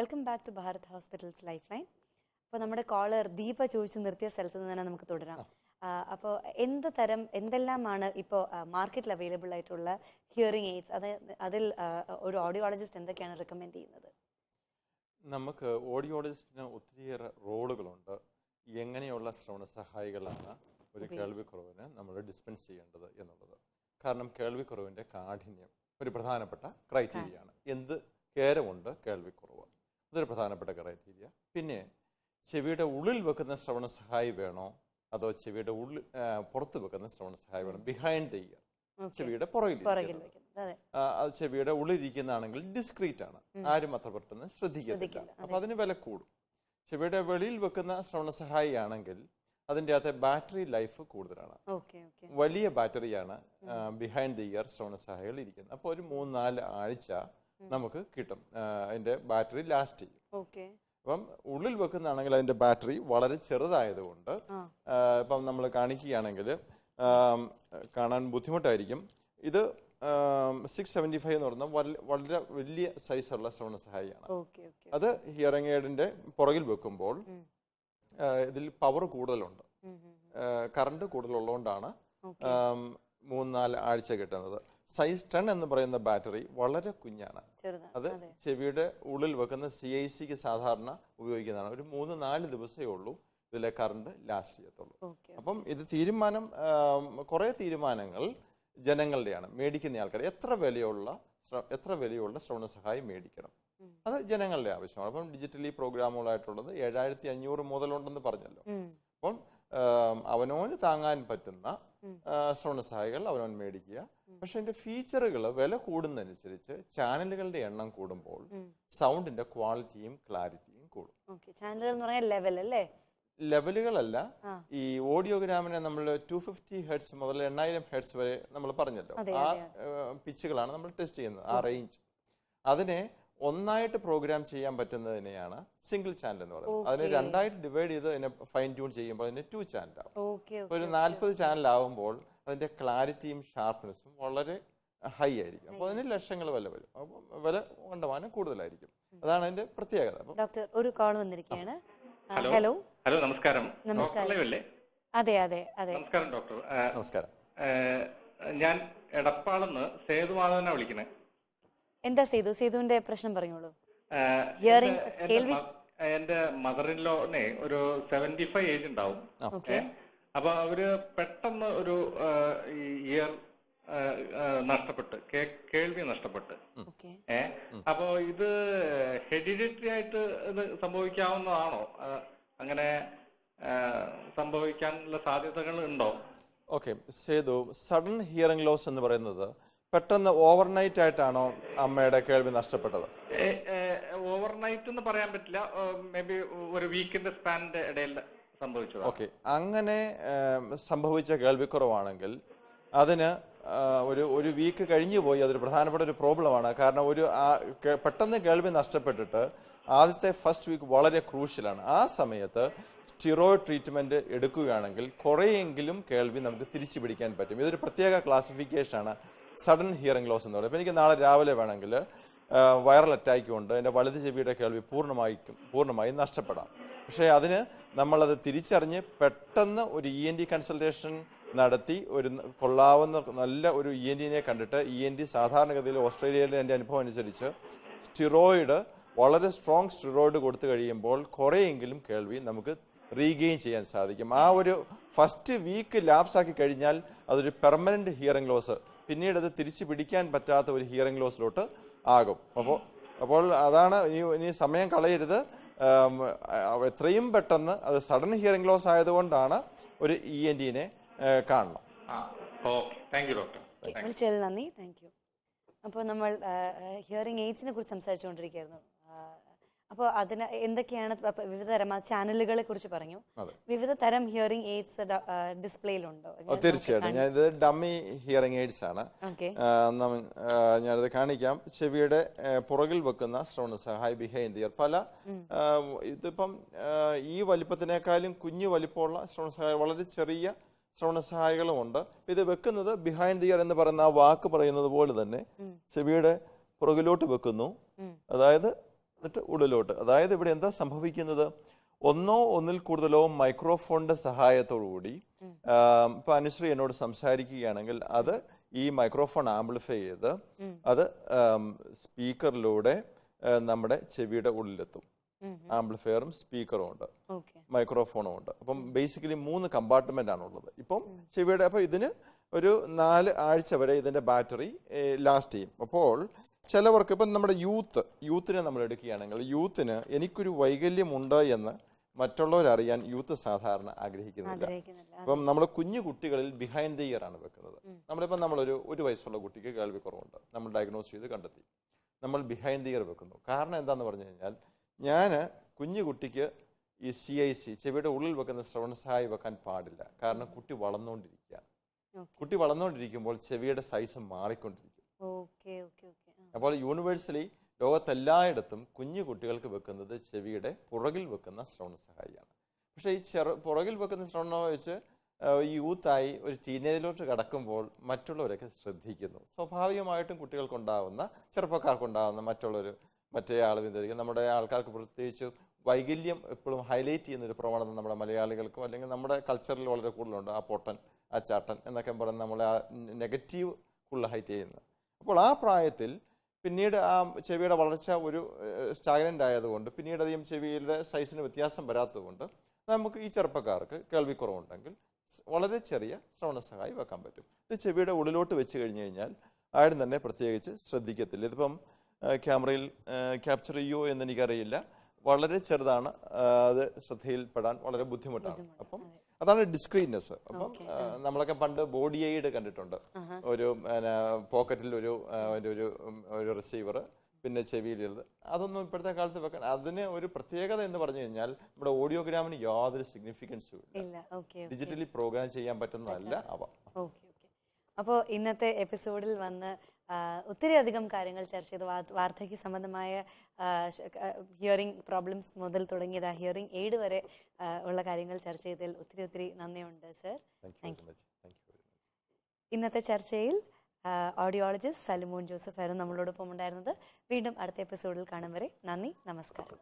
Welcome back to Bharat hospitals lifeline. അപ്പോൾ നമ്മുടെ collar Deepa ചോദിച്ചു നിർത്തിയ സ്ഥലത്ത് നിന്ന് തന്നെ നമുക്ക് തുടരാം. അപ്പോൾ എന്തെല്ലാമാണ് ഇപ്പോൾ മാർക്കറ്റിൽ അവൈലബിൾ ആയിട്ടുള്ള ഹിയറിംഗ് എയ്ഡ്സ്, അതിൽ ഒരു ഓഡിയോളജിസ്റ്റ് എന്തൊക്കെയാണ് റെക്കമെൻഡ് ചെയ്യുന്നത്? നമുക്ക് ഓഡിയോളജിസ്റ്റിന് ഒത്തിരിയേറെ റോളുകളുണ്ട്. എങ്ങനെയുള്ള ശ്രവണ സഹായികളാണ് ഒരു കേൾവിക്കുറവിന് നമ്മൾ ഡിസ്പെൻസ് ചെയ്യേണ്ടത് എന്നുള്ളത്. കാരണം കേൾവിക്കുറവിൻ്റെ കാഠിന്യം ഒരു പ്രധാനപ്പെട്ട ക്രൈറ്റീരിയയാണ്. എന്ത് കേരമുണ്ട് കേൾവിക്കുറവ്, അതൊരു പ്രധാനപ്പെട്ട ക്രൈറ്റീരിയ. പിന്നെ ചെവിയുടെ ഉള്ളിൽ വെക്കുന്ന ശ്രവണ സഹായി വേണോ അതോ ചെവിയുടെ പുറത്ത് വെക്കുന്ന ശ്രവണ സഹായി വേണം? ബിഹൈൻഡ് ദ ഇയർ, ചെവിയുടെ പുറകിൽ. അത് ചെവിയുടെ ഉള്ളിലിരിക്കുന്നതാണെങ്കിൽ ഡിസ്ക്രീറ്റ് ആണ്, ആരും അത്ര പെട്ടെന്ന് ശ്രദ്ധിക്കത്തില്ല. അപ്പൊ അതിന് വില കൂടും. ചെവിയുടെ വെളിയിൽ വെക്കുന്ന ശ്രവണ സഹായി ആണെങ്കിൽ അതിൻ്റെ അകത്തെ ബാറ്ററി ലൈഫ് കൂടുതലാണ്. വലിയ ബാറ്ററിയാണ് ബിഹൈൻഡ് ദി ഇയർ ശ്രവണ സഹായികൾ ഇരിക്കുന്നത്. അപ്പോൾ ഒരു 3-4 ആഴ്ച നമുക്ക് കിട്ടും, അതിൻ്റെ ബാറ്ററി ലാസ്റ്റ് ചെയ്യും. അപ്പം ഉള്ളിൽ വെക്കുന്നതാണെങ്കിൽ അതിൻ്റെ ബാറ്ററി വളരെ ചെറുതായതുകൊണ്ട് ഇപ്പം നമ്മൾ കാണിക്കുകയാണെങ്കിൽ കാണാൻ ബുദ്ധിമുട്ടായിരിക്കും. ഇത് 675 എന്ന് പറഞ്ഞാൽ വളരെ വലിയ സൈസുള്ള ശ്രവണ സഹായിയാണ്. അത് ഹിയറിംഗ് എയ്ഡിന്റെ പുറകിൽ വെക്കുമ്പോൾ ഇതിൽ പവർ കൂടുതലുണ്ട്, കറണ്ട് കൂടുതലുള്ളതുകൊണ്ടാണ് 3-4 ആഴ്ച കിട്ടുന്നത്. സൈസ് 10 എന്ന് പറയുന്ന ബാറ്ററി വളരെ കുഞ്ഞാണ്. അത് ചെവിയുടെ ഉള്ളിൽ വെക്കുന്ന CICക്ക് സാധാരണ ഉപയോഗിക്കുന്നതാണ്. ഒരു 3-4 ദിവസമേ ഉള്ളൂ ഇതിലെ കറണ്ട് ലാസ്റ്റ് ചെയ്യത്തുള്ളൂ. അപ്പം ഇത് കുറേ തീരുമാനങ്ങൾ ജനങ്ങളുടെയാണ്, മേടിക്കുന്ന ആൾക്കാർ. എത്ര വിലയുള്ള ശ്രവണ സഹായി മേടിക്കണം, അത് ജനങ്ങളുടെ ആവശ്യമാണ്. അപ്പം ഡിജിറ്റലി പ്രോഗ്രാമുകളായിട്ടുള്ളത് 7500 മുതലുണ്ടെന്ന് പറഞ്ഞല്ലോ. അപ്പം അവനോന് താങ്ങാൻ പറ്റുന്ന ശ്രവണ സഹായികൾ അവനോൻ മേടിക്കുക. പക്ഷെ അതിന്റെ ഫീച്ചറുകൾ വില കൂടുന്നതനുസരിച്ച് ചാനലുകളുടെ എണ്ണം കൂടുമ്പോൾ സൗണ്ടിന്റെ ക്വാളിറ്റിയും ക്ലാരിറ്റിയും കൂടും. ലെവലുകളല്ല, ഈ ഓഡിയോഗ്രാമിനെ നമ്മൾ 250 ഹെർട്സ് മുതൽ 8000 ഹെർട്സ് വരെ നമ്മൾ പറഞ്ഞല്ലോ, ആ പിച്ചുകളാണ് നമ്മൾ ടെസ്റ്റ് ചെയ്യുന്നത്, ആ റേഞ്ച്. അതിനെ ഒന്നായിട്ട് പ്രോഗ്രാം ചെയ്യാൻ പറ്റുന്നതിനെയാണ് സിംഗിൾ ചാനൽ എന്ന് പറയുന്നത്. അതിനെ 2ആയിട്ട് ഡിവൈഡ് ചെയ്ത് അതിനെ ഫൈൻ ട്യൂൺ ചെയ്യുമ്പോൾ അതിന് 2 ചാനൽ ആവും. ഒരു 40 ചാനൽ ആവുമ്പോൾ അതിന്റെ ക്ലാരിറ്റിയും ഷാർപ്നെസ്സും വളരെ ഹൈ ആയിരിക്കും. അപ്പോൾ അതിന് ലക്ഷങ്ങൾ വില വരും. അപ്പോൾ വില കൊണ്ടുപോകാൻ കൂടുതലായിരിക്കും. അതാണ് അതിന്റെ പ്രത്യേകത. ഡോക്ടർ, ഒരു കോൾ വന്നിരിക്കുകയാണ്. ഹലോ ഹലോ, നമസ്കാരം. അതെ അതെ അതെ, നമസ്കാരം ഡോക്ടർ. നമസ്കാരം. ഞാൻ എടപ്പാളെന്ന് സേതുമാധവനാ വിളിക്കണേ. എന്താ സേതുവിന്റെ പ്രശ്നം പറഞ്ഞോളൂ. എന്റെ മദറിൻലോനെ ഒരു 75 ഏജ് ഉണ്ടാവും. അപ്പൊ അവര് പെട്ടെന്ന് ഒരു ഇയർ നഷ്ടപ്പെട്ട്, കേൾവി നഷ്ടപ്പെട്ട്. അപ്പൊ ഇത് ഹെറിഡിറ്ററി ആയിട്ട് ഇത് സംഭവിക്കാവുന്നതാണോ? അങ്ങനെ സംഭവിക്കാനുള്ള സാധ്യതകൾ ഉണ്ടോ? Okay, Sethu, sudden hearing loss എന്ന് പറയുന്നത് പെട്ടെന്ന് ഓവർനൈറ്റ് ആയിട്ടാണോ അമ്മയുടെ കേൾവി നഷ്ടപ്പെട്ടത്? ഓവർനൈറ്റ് എന്ന് പറയാൻ പറ്റില്ല, മേ ബി ഒരു വീക്കിന്റെ സ്പാനിന്റെ ഇടയിൽ സംഭവിച്ചത്. ഓക്കെ, അങ്ങനെ സംഭവിച്ച കേൾവിക്കുറവാണെങ്കിൽ അതിന് ഒരു വീക്ക് കഴിഞ്ഞു പോയി, അതൊരു പ്രധാനപ്പെട്ട ഒരു പ്രോബ്ലമാണ്. കാരണം പെട്ടെന്ന് കേൾവി നഷ്ടപ്പെട്ടിട്ട് ആദ്യത്തെ ഫസ്റ്റ് വീക്ക് വളരെ ക്രൂഷ്യലാണ്. ആ സമയത്ത് സ്റ്റിറോയിഡ് ട്രീറ്റ്മെന്റ് എടുക്കുകയാണെങ്കിൽ കുറേയെങ്കിലും കേൾവി നമുക്ക് തിരിച്ചു പിടിക്കാൻ പറ്റും. ഇതൊരു പ്രത്യേക ക്ലാസിഫിക്കേഷനാണ് സഡൻ ഹിയറിംഗ് ലോസ് എന്ന് പറയുന്നത്. എനിക്ക് നാളെ രാവിലെ വേണമെങ്കിൽ വൈറൽ അറ്റാക്ക് കൊണ്ട് എൻ്റെ വലത് ചെവിയുടെ കേൾവി പൂർണ്ണമായും നഷ്ടപ്പെടാം. പക്ഷേ അതിന് നമ്മളത് തിരിച്ചറിഞ്ഞ് പെട്ടെന്ന് ഒരു ENT കൺസൾട്ടേഷൻ നടത്തി ഒരു കൊള്ളാവുന്ന നല്ല ഒരു ENTനെ കണ്ടിട്ട്, ENT സാധാരണഗതിയിൽ ഓസ്ട്രേലിയയിലെ എൻ്റെ അനുഭവം അനുസരിച്ച് സ്റ്റിറോയിഡ്, വളരെ സ്ട്രോങ് സ്റ്റിറോയിഡ് കൊടുത്തു കഴിയുമ്പോൾ കുറേയെങ്കിലും കേൾവി നമുക്ക് റീഗെയിൻ ചെയ്യാൻ സാധിക്കും. ആ ഒരു ഫസ്റ്റ് വീക്ക് ലാപ്സ് ആക്കി കഴിഞ്ഞാൽ അതൊരു പെർമനന്റ് ഹിയറിംഗ് ലോസ്, പിന്നീട് അത് തിരിച്ചു പിടിക്കാൻ പറ്റാത്ത ഒരു ഹിയറിംഗ് ലോസിലോട്ട് ആകും. അപ്പോൾ അതാണ്, ഇനി സമയം കളയരുത്. എത്രയും പെട്ടെന്ന്, അത് സഡൻ ഹിയറിംഗ് ലോസ് ആയതുകൊണ്ടാണ് ഒരു ENTനെ കാണണം. നന്ദി, താങ്ക് യു. അപ്പോൾ നമ്മൾ ഹിയറിംഗ് എയ്ഡ്സിനെ കുറിച്ച് സംസാരിച്ചുകൊണ്ടിരിക്കുകയായിരുന്നു. അപ്പോൾ അതിന് എന്തൊക്കെയാണ് വിവിധ തരം ചാനലുകളെ കുറിച്ച് പറഞ്ഞു. വിവിധ തരം ഹിയറിംഗ് എയ്ഡ്സ് ഡിസ്പ്ലേയിലുണ്ടോ? തീർച്ചയായിട്ടും. ഞാനിത് ഡമ്മി ഹിയറിംഗ് എയ്ഡ്സ് ആണ്. ഞാനത് കാണിക്കാം. ചെവിയുടെ പുറകിൽ വെക്കുന്ന ശ്രവണ സഹായി, ബിഹൈൻഡ് ദി ഇയർ. ഇതിപ്പം ഈ വലിപ്പത്തിനേക്കാളും കുഞ്ഞു വലിപ്പമുള്ള ശ്രവണ സഹായി, വളരെ ചെറിയ ശ്രവണ സഹായികളുമുണ്ട്. ഇത് വെക്കുന്നത് ബിഹൈൻഡ് ദി ഇയർ എന്ന് പറയുന്ന ആ വാക്ക് പറയുന്നത് പോലെ തന്നെ ചെവിയുടെ പുറകിലോട്ട് വെക്കുന്നു. അതായത് എന്നിട്ട് ഉള്ളിലോട്ട്. അതായത് ഇവിടെ എന്താ സംഭവിക്കുന്നത്, ഒന്നോ ഒന്നിൽ കൂടുതലോ മൈക്രോഫോണിന്റെ സഹായത്തോടുകൂടി ഇപ്പൊ അനുശ്രീ എന്നോട് സംസാരിക്കുകയാണെങ്കിൽ അത് ഈ മൈക്രോഫോൺ ആംപ്ലിഫൈ ചെയ്ത് അത് സ്പീക്കറിലൂടെ നമ്മുടെ ചെവിയുടെ ഉള്ളിലെത്തും. ആംപ്ലിഫയറും സ്പീക്കറും ഉണ്ട്, മൈക്രോഫോണും ഉണ്ട്. അപ്പം ബേസിക്കലി 3 കമ്പാർട്ട്മെന്റ് ആണുള്ളത്. ഇപ്പം ചെവിയുടെ അപ്പോൾ ഇതിന് ഒരു 4 ആഴ്ച വരെ ഇതിന്റെ ബാറ്ററി ലാസ്റ്റ് ചെയ്യും. അപ്പോൾ ചിലവർക്ക് ഇപ്പം നമ്മുടെ യൂത്തിനെ നമ്മൾ എടുക്കുകയാണെങ്കിൽ യൂത്തിന് എനിക്കൊരു വൈകല്യമുണ്ട് എന്ന് മറ്റുള്ളവരറിയാൻ യൂത്ത് സാധാരണ ആഗ്രഹിക്കുന്നില്ല. അപ്പം നമ്മൾ കുഞ്ഞു കുട്ടികളിൽ ബിഹൈൻഡ് ദ ഇയർ ആണ് വെക്കുന്നത്. നമ്മളിപ്പം നമ്മളൊരു 1 വയസ്സുള്ള കുട്ടിക്ക് കേൾവിക്കുറവുണ്ട്, നമ്മൾ ഡയഗ്നോസ് ചെയ്ത് കണ്ടെത്തി, നമ്മൾ ബിഹൈൻഡ് ദ ഇയർ വെക്കുന്നു. കാരണം എന്താണെന്ന് പറഞ്ഞു കഴിഞ്ഞാൽ ഞാൻ കുഞ്ഞു കുട്ടിക്ക് ഈ CIC ചെവിയുടെ ഉള്ളിൽ വെക്കുന്ന ശ്രവണസഹായി വെക്കാൻ പാടില്ല. കാരണം കുട്ടി വളർന്നുകൊണ്ടിരിക്കുകയാണ്. കുട്ടി വളർന്നുകൊണ്ടിരിക്കുമ്പോൾ ചെവിയുടെ സൈസ് മാറിക്കൊണ്ടിരിക്കും. അപ്പോൾ യൂണിവേഴ്സലി ലോകത്തെല്ലായിടത്തും കുഞ്ഞു കുട്ടികൾക്ക് വെക്കുന്നത് ചെവിയുടെ പുറകിൽ വെക്കുന്ന ശ്രവണസഹായിയാണ്. പക്ഷേ ഈ പുറകിൽ വെക്കുന്ന ശ്രവണം വെച്ച് യൂത്തായി ഒരു ടീനേജിലോട്ട് കടക്കുമ്പോൾ മറ്റുള്ളവരൊക്കെ ശ്രദ്ധിക്കുന്നു. സ്വാഭാവികമായിട്ടും കുട്ടികൾക്കുണ്ടാവുന്ന ചെറുപ്പക്കാർക്കുണ്ടാവുന്ന മറ്റേ ആൾ വിചാരിക്കും. നമ്മുടെ ആൾക്കാർക്ക് പ്രത്യേകിച്ച് വൈകല്യം എപ്പോഴും ഹൈലൈറ്റ് ചെയ്യുന്നൊരു പ്രവണത നമ്മുടെ മലയാളികൾക്കും അല്ലെങ്കിൽ നമ്മുടെ കൾച്ചറിൽ വളരെ കൂടുതലുണ്ട്. ആ പൊട്ടൻ, ആ ചാട്ടൻ എന്നൊക്കെ പറഞ്ഞ് നമ്മളെ ആ നെഗറ്റീവ് ഫുൾ ഹൈറ്റ് ചെയ്യുന്നത്. അപ്പോൾ ആ പ്രായത്തിൽ പിന്നീട് ആ ചെവിയുടെ വളർച്ച ഒരു സ്റ്റാഗ്നൻ്റ് ആയതുകൊണ്ട് പിന്നീട് അധികം ചെവിയുടെ സൈസിന് വ്യത്യാസം വരാത്തതുകൊണ്ട് നമുക്ക് ഈ ചെറുപ്പക്കാർക്ക് കേൾവിക്കുറവുണ്ടെങ്കിൽ വളരെ ചെറിയ ശ്രവണസഹായി വെക്കാൻ പറ്റും. ഇത് ചെവിയുടെ ഉള്ളിലോട്ട് വെച്ച് കഴിഞ്ഞ് കഴിഞ്ഞാൽ ആരും തന്നെ പ്രത്യേകിച്ച് ശ്രദ്ധിക്കത്തില്ല. ഇതിപ്പം ക്യാമറയിൽ ക്യാപ്ചർ ചെയ്യുമോ എന്ന് എനിക്കറിയില്ല. വളരെ ചെറുതാണ്, അത് ശ്രദ്ധയിൽപ്പെടാൻ വളരെ ബുദ്ധിമുട്ടാണ്. അപ്പം അതാണ് ഡിസ്ക്രീറ്റ്നെസ്. അപ്പം നമ്മളൊക്കെ പണ്ട് ബോഡി എയ്ഡ് കണ്ടിട്ടുണ്ട്. ഒരു പോക്കറ്റിൽ ഒരു റിസീവർ, പിന്നെ ചെവിയിലുള്ളത്. അതൊന്നും ഇപ്പോഴത്തെ കാലത്ത് വെക്കാൻ അതിന് ഒരു പ്രത്യേകത എന്ന് പറഞ്ഞു കഴിഞ്ഞാൽ നമ്മുടെ ഓഡിയോഗ്രാമിന് യാതൊരു സിഗ്നിഫിക്കൻസും ഇല്ല. ഡിജിറ്റലി പ്രോഗ്രാം ചെയ്യാൻ പറ്റുന്നതല്ല അവ. അപ്പോൾ ഇന്നത്തെ എപ്പിസോഡിൽ വന്ന് ഒത്തിരി അധികം കാര്യങ്ങൾ ചർച്ച ചെയ്തു. വാർദ്ധക്യ സംബന്ധമായ ഹിയറിംഗ് പ്രോബ്ലംസ് മുതൽ തുടങ്ങിയത് ഹിയറിംഗ് എയ്ഡ് വരെ ഉള്ള കാര്യങ്ങൾ ചർച്ച ചെയ്തതിൽ ഒത്തിരി നന്ദിയുണ്ട് സർ. Thank you. ഇന്നത്തെ ചർച്ചയിൽ ഓഡിയോളജിസ്റ്റ് സലിമോൻ ജോസഫ് ആയിരുന്നു നമ്മളോടൊപ്പം ഉണ്ടായിരുന്നത്. വീണ്ടും അടുത്ത എപ്പിസോഡിൽ കാണും വരെ നന്ദി, നമസ്കാരം.